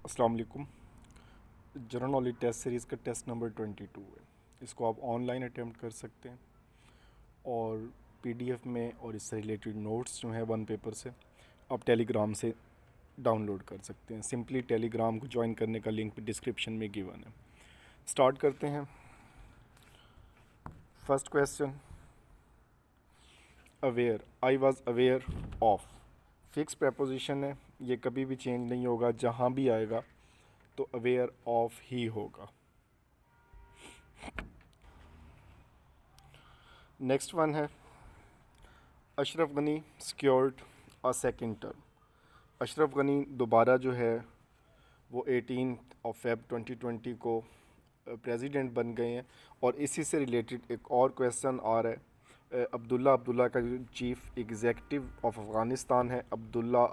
अस्सलाम वालेकुम। General knowledge test series का टेस्ट नंबर 22 है। इसको आप ऑनलाइन अटैम्प्ट कर सकते हैं और पीडीएफ में और इससे रिलेटेड नोट्स जो हैं वन पेपर से आप टेलीग्राम से डाउनलोड कर सकते हैं। सिंपली टेलीग्राम को ज्वाइन करने का लिंक डिस्क्रिप्शन में गिवन है। स्टार्ट करते हैं। First question, aware, I was aware of, fix preposition है, ये कभी भी चेंज नहीं होगा, जहाँ भी आएगा तो अवेयर ऑफ ही होगा। नेक्स्ट वन है, Ashraf Ghani secured a second term. Ashraf Ghani दोबारा जो है वो 18 फ़रवरी 2020 को प्रेसिडेंट बन गए हैं। और इसी से रिलेटेड एक और क्वेश्चन आ रहा है, अब्दुल्ला का जो चीफ़ एग्ज़ेक्टिव ऑफ अफ़गानिस्तान है, अब्दुल्ला,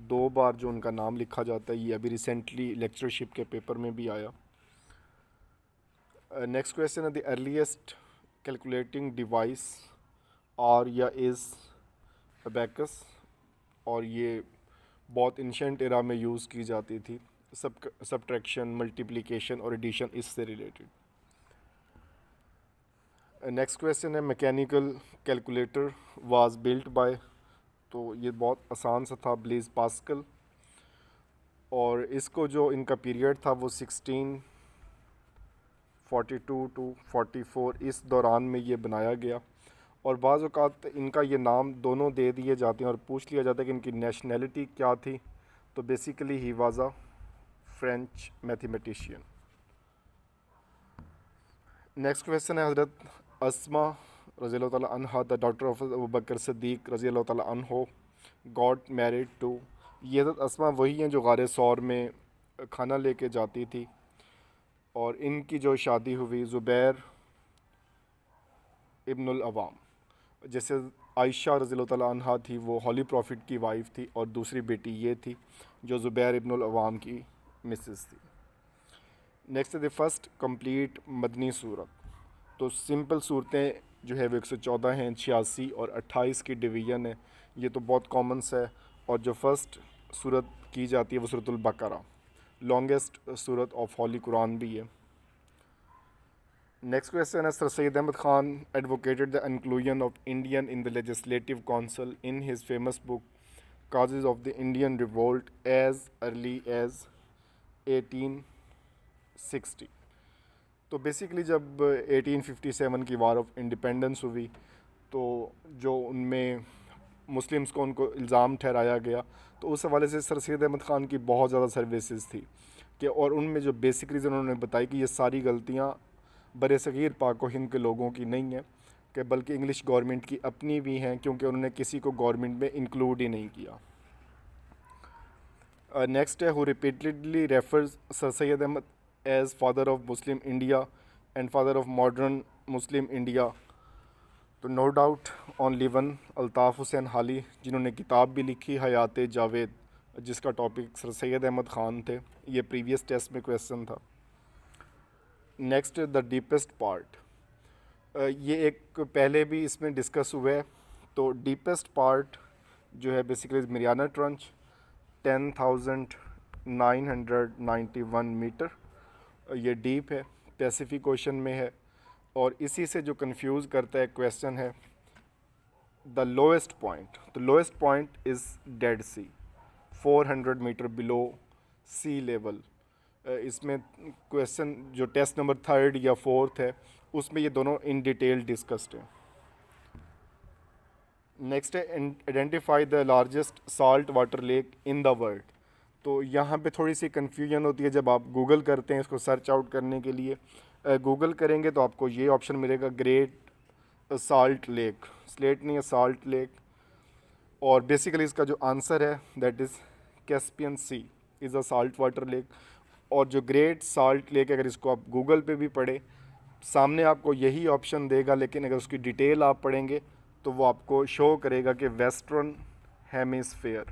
2 बार जो उनका नाम लिखा जाता है, ये अभी रिसेंटली लेक्चरशिप के पेपर में भी आया। नेक्स्ट क्वेश्चन है, the earliest calculating device are या इज़ अबैकस, और ये बहुत इंशेंट एरा में यूज़ की जाती थी। सब्ट्रैक्शन, मल्टीप्लिकेशन और एडिशन इससे रिलेटेड। नेक्स्ट क्वेश्चन है, mechanical calculator was built by, तो ये बहुत आसान सा था, ब्लेज पास्कल। और इसको जो इनका पीरियड था वो 1642 टू 44, इस दौरान में ये बनाया गया। और बाज़ औक़ात इनका ये नाम दोनों दे दिए जाते हैं और पूछ लिया जाता है कि इनकी नेशनैलिटी क्या थी, तो basically he was a French mathematician. Next question है, हज़रत अस्मा रज़ी अल्लाह ताला अन्हा, द डॉटर ऑफ अबू बकर सिद्दीक़ रज़ी अल्लाह ताला अन्हो, गॉट मैरिड टू, ये हज़रत अस्मा वही हैं जो गारे सौर में खाना लेके जाती थी, और इनकी जो शादी हुई ज़ुबैर इब्नुल अवाम, जैसे आयशा रज़ी अल्लाह ताला अन्हा थी वो हॉली प्रॉफिट की वाइफ थी, और दूसरी बेटी ये थी जो ज़ुबैर इब्नुल अवाम की मिसेस थी। नेक्स्ट द फर्स्ट कंप्लीट मदनी सूरत, तो सिंपल सूरतें जो है वो 114 हैं, 86 और 28 की डिवीज़न है, ये तो बहुत कॉमन सा है। और जो फर्स्ट सूरत की जाती है वो सूरतुल बकरा, लॉन्गेस्ट सूरत ऑफ हॉली कुरान भी है। नेक्स्ट क्वेश्चन है, sir Syed Ahmed Khan advocated the inclusion of Indian in the legislative council in his famous book causes of the Indian revolt as early as 1860। तो बेसिकली जब 1857 की वार ऑफ इंडिपेंडेंस हुई, तो जो उनमें मुस्लिम्स को उनको इल्ज़ाम ठहराया गया, तो उस हवाले से सर सैयद अहमद ख़ान की बहुत ज़्यादा सर्विसेज थी कि, और उनमें जो बेसिक रीज़न उन्होंने बताई कि ये सारी गलतियाँ बर सग़ीर पाक व हिंद के लोगों की नहीं है, कि बल्कि इंग्लिश गवर्नमेंट की अपनी भी हैं, क्योंकि उन्होंने किसी को गवर्नमेंट में इंक्लूड ही नहीं किया। नेक्स्ट है, who repeatedly refers sir Syed Ahmad as father of Muslim India and father of modern Muslim India, तो no doubt on living Altaf Hussain Hali, जिन्होंने किताब भी लिखी हयात जावेद, जिसका टॉपिक सर सैयद अहमद ख़ान थे। ये प्रीवियस टेस्ट में क्वेश्चन था। नेक्स्ट द डीपेस्ट पार्ट, ये एक पहले भी इसमें डिस्कस हुआ है। तो डीपेस्ट पार्ट जो है बेसिकली मरियाना ट्रंच, 10,991 मीटर, ये डीप है, पैसिफिक ओशन में है। और इसी से जो कंफ्यूज करता है क्वेश्चन है द लोएस्ट पॉइंट, तो lowest point is Dead Sea, 400 metre below sea level. इसमें क्वेश्चन जो टेस्ट नंबर 3 या 4 है उसमें ये दोनों इन डिटेल डिस्कस्ड हैं। नेक्स्ट है, identify the largest salt water lake in the world. तो यहाँ पे थोड़ी सी कन्फ्यूजन होती है जब आप गूगल करते हैं इसको सर्च आउट करने के लिए। गूगल करेंगे तो आपको ये ऑप्शन मिलेगा, ग्रेट साल्ट लेक, स्लेट नहीं है, साल्ट लेक। और बेसिकली इसका जो आंसर है that is Caspian C is a salt water lake. और जो ग्रेट साल्ट लेक, अगर इसको आप गूगल पे भी पढ़े, सामने आपको यही ऑप्शन देगा, लेकिन अगर उसकी डिटेल आप पढ़ेंगे तो वो आपको शो करेगा कि वेस्टर्न हेमिसफेयर,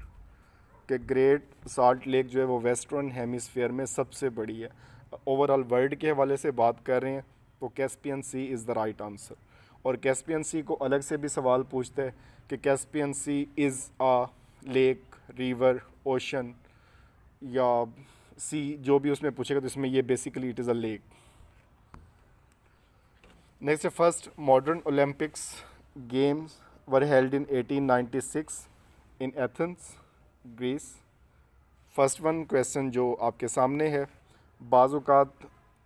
कि ग्रेट साल्ट लेक जो है वो वेस्टर्न हेमिसफेयर में सबसे बड़ी है। ओवरऑल वर्ल्ड के हवाले से बात कर रहे हैं तो Caspian C is the right answer. और कैस्पियन सी को अलग से भी सवाल पूछते हैं कि Caspian C is a lake, river, ocean, या सी जो भी उसमें पूछेगा तो इसमें ये basically it is a lake. Next है first modern Olympics games were held in 1896 in Athens Greece. First one question जो आपके सामने है, बाज़ औक़ात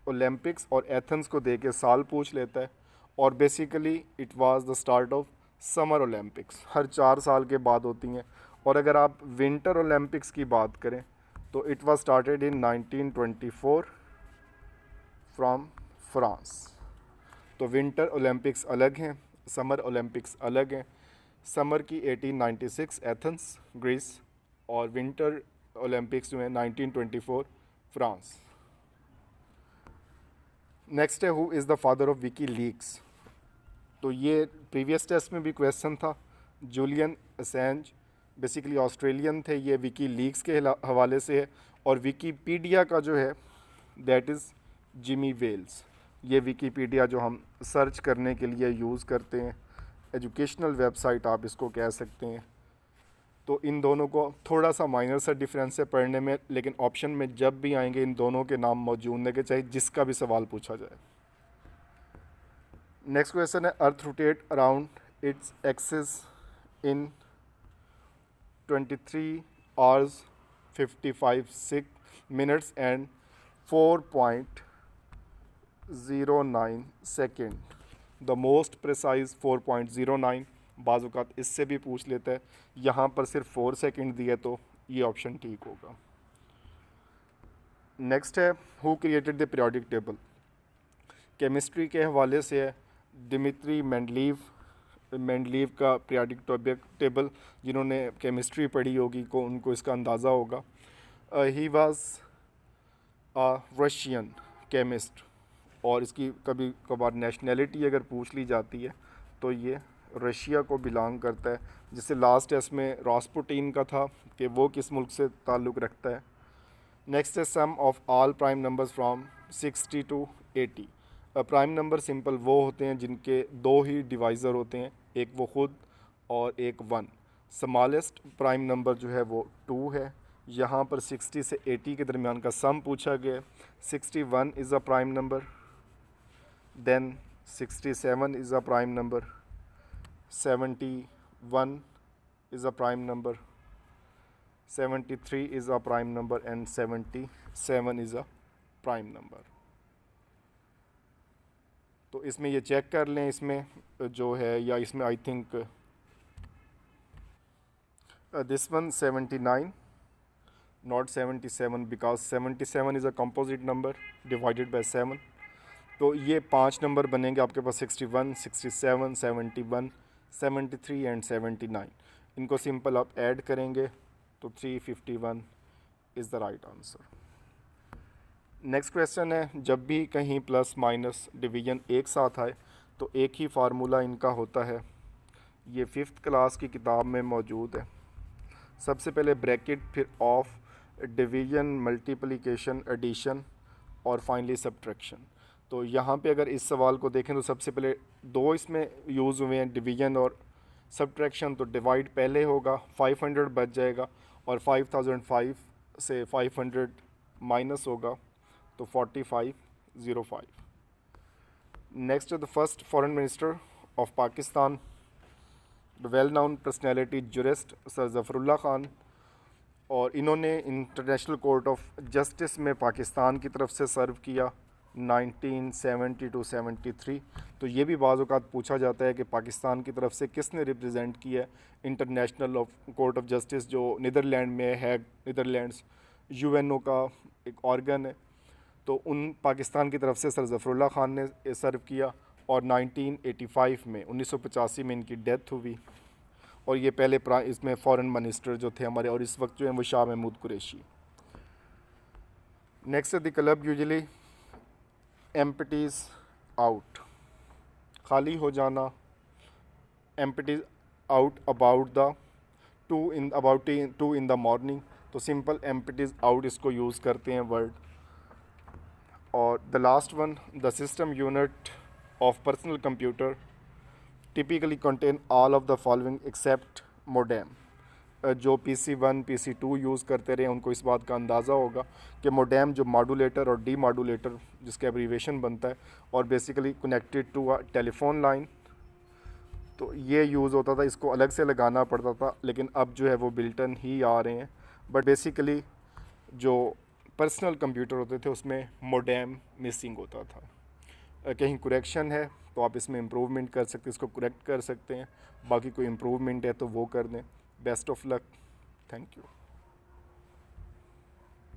ओलंपिक्स और एथेंस को दे के साल पूछ लेता है, और basically it was the start of summer Olympics, हर 4 साल के बाद होती हैं। और अगर आप विंटर ओलंपिक्स की बात करें तो it was started in 1924 from France. तो विंटर ओलंपिक्स अलग हैं, समर ओलंपिक्स अलग हैं। समर की 1896 एथेंस ग्रीस, और विंटर ओलंपिक्स जो हैं 1924 फ्रांस। नेक्स्ट है who is the father of Vicky leaks. तो ये प्रीवियस टेस्ट में भी क्वेश्चन था। जूलियन असेंज बेसिकली ऑस्ट्रेलियन थे, ये विकी लीक्स के हवाले से है। और विकीपीडिया का जो है दैट इज़ जिमी वेल्स। ये विकीपीडिया जो हम सर्च करने के लिए यूज़ करते हैं, एजुकेशनल वेबसाइट आप इसको कह सकते हैं। तो इन दोनों को थोड़ा सा माइनर सा डिफरेंस है पढ़ने में, लेकिन ऑप्शन में जब भी आएंगे इन दोनों के नाम मौजूद होने के चाहिए, जिसका भी सवाल पूछा जाए। नेक्स्ट क्वेश्चन है earth rotate around its axis in 23 hours 55 minutes and 4.09 second. The most precise 4.09, बाज़ औक़ात इससे भी पूछ लेता है, यहाँ पर सिर्फ 4 सेकेंड दिए तो ये ऑप्शन ठीक होगा। नेक्स्ट है who created the periodic table. Chemistry के हवाले से है डिमित्री मेंडलीव का पीरियोडिक टेबल, जिन्होंने केमिस्ट्री पढ़ी होगी को उनको इसका अंदाज़ा होगा। He was a Russian chemist, और इसकी कभी कभार नेशनैलिटी अगर पूछ ली जाती है तो ये रशिया को बिलोंग करता है। जिससे लास्ट टेस्ट में रास्पुटिन का था कि वो किस मुल्क से ताल्लुक़ रखता है। नेक्स्ट है sum of all prime numbers from 60 to 80। Prime number simple वो होते हैं जिनके दो ही डिवाइज़र होते हैं, एक वो ख़ुद और एक 1। स्मॉलेस्ट प्राइम नंबर जो है वो 2 है। यहाँ पर 60 से 80 के दरमियान का सम पूछा गया है। 61 is a prime number, then 67 is a prime number, 71 is a prime number, 73 is a prime number and 77 is a prime number. तो इसमें ये चेक कर लें, इसमें जो है, या इसमें I think this one 79 not 77 because 77 is a composite number divided by 7। तो ये 5 नंबर बनेंगे आपके पास 61, 67, 71, 73 एंड 79। इनको सिंपल आप ऐड करेंगे तो 351 is the right answer. Next question है जब भी कहीं प्लस माइनस डिवीजन एक साथ आए तो एक ही फार्मूला इनका होता है। ये 5th क्लास की किताब में मौजूद है। सबसे पहले ब्रैकेट, फिर ऑफ, डिवीजन, मल्टीप्लिकेशन, एडिशन और फाइनली सब्ट्रैक्शन। तो यहाँ पे अगर इस सवाल को देखें तो सबसे पहले 2 इसमें यूज़ हुए हैं, डिवीजन और सब्ट्रैक्शन। तो डिवाइड पहले होगा, 500 बच जाएगा, और 5005 से 500 माइनस होगा तो 4505। Next the first foreign minister of Pakistan, the well known personality jurist sir Zafarullah Khan, और इन्होंने इंटरनेशनल कोर्ट ऑफ जस्टिस में पाकिस्तान की तरफ से सर्व किया 1970 to 73। तो ये भी बाज़ औक़ात पूछा जाता है कि पाकिस्तान की तरफ से किसने रिप्रेजेंट किया है इंटरनेशनल कोर्ट ऑफ जस्टिस, जो नीदरलैंड में है। नीदरलैंड्स UNO का एक ऑर्गन है। तो उन पाकिस्तान की तरफ से सर ज़फ़रुल्लाह ख़ान ने सर्व किया, और 1985 में 1985 में इनकी डेथ हुई। और ये पहले इसमें फ़ॉरेन मिनिस्टर जो थे हमारे, और इस वक्त जो हैं वो Shah Mahmood Qureshi. Next the club usually empties out, खाली हो जाना, empties out about the two in the morning. तो सिंपल एम्प्टीज़ आउट इसको यूज़ करते हैं वर्ड। और the last one, the system unit of personal computer typically contain all of the following except modem. जो PC1 PC2 use करते रहे उनको इस बात का अंदाज़ा होगा कि मोडेम जो मॉडुलेटर और डी मॉडुलेटर जिसका एब्रीवेशन बनता है और basically connected to a telephone line, तो ये यूज़ होता था, इसको अलग से लगाना पड़ता था, लेकिन अब जो है वो बिल्टन ही आ रहे हैं। बट बेसिकली जो पर्सनल कंप्यूटर होते थे उसमें मोडेम मिसिंग होता था। कहीं करेक्शन है तो आप इसमें इम्प्रूवमेंट कर सकते हैं, इसको करेक्ट कर सकते हैं, बाकी कोई इम्प्रूवमेंट है तो वो कर दें। Best of luck, thank you.